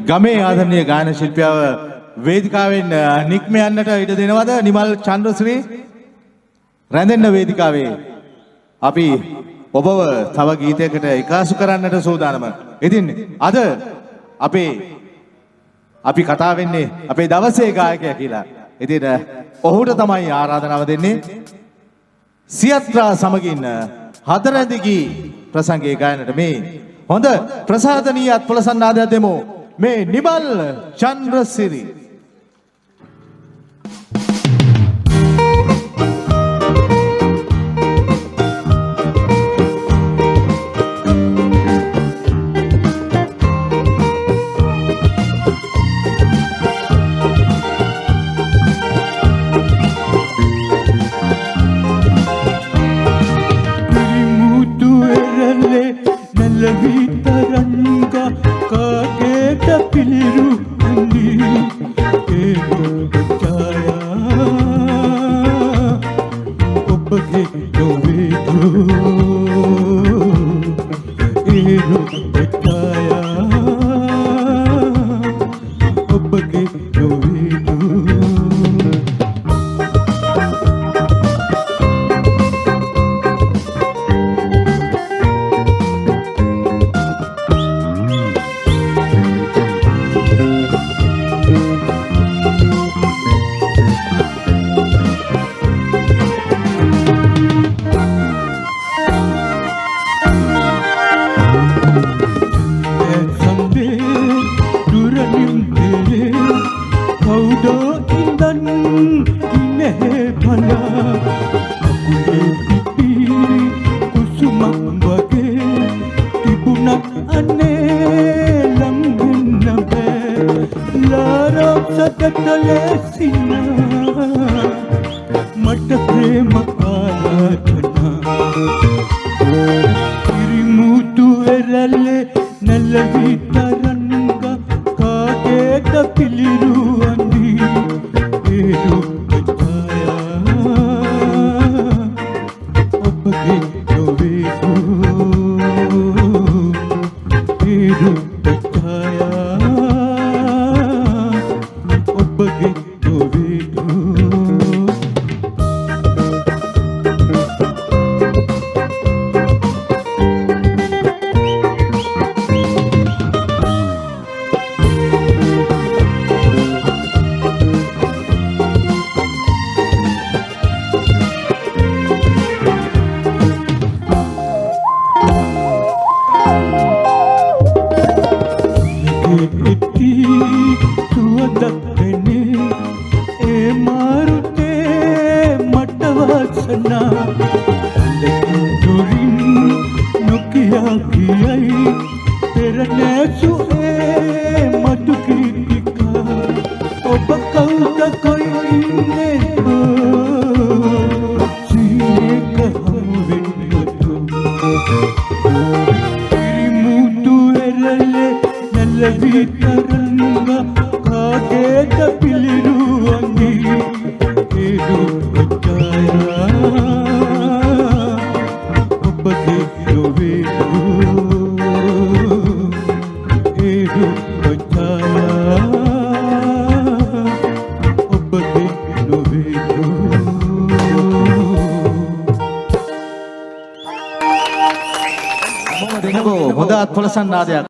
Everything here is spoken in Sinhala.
ගමේ ආදරණීය ගායන ශිල්පියාව වේදිකාවෙන් නික්ම යන්නට ඉඩ දෙනවද? නිමල් චන්ද්‍රශ්‍රී රැඳෙන්න වේදිකාවේ අපි ඔබව තව ගීතයකට එකාසු කරන්නට සූදානම. ඉතින් අද අපි කතා වෙන්නේ අපේ දවසේ ගායකයා කියලා. ඉතින් ඔහුට තමයි ආරාධනාව දෙන්නේ. සියත්‍රා සමගින් හතරැඳි ගී ප්‍රසංගයේ ගායනට මේ හොඳ ප්‍රසාදනීය අත්පොලසන්නාදයක් දෙමු. මේ නිමල් චන්ද්‍රසිරි හොඳ අත්පොලසන්නාදයක්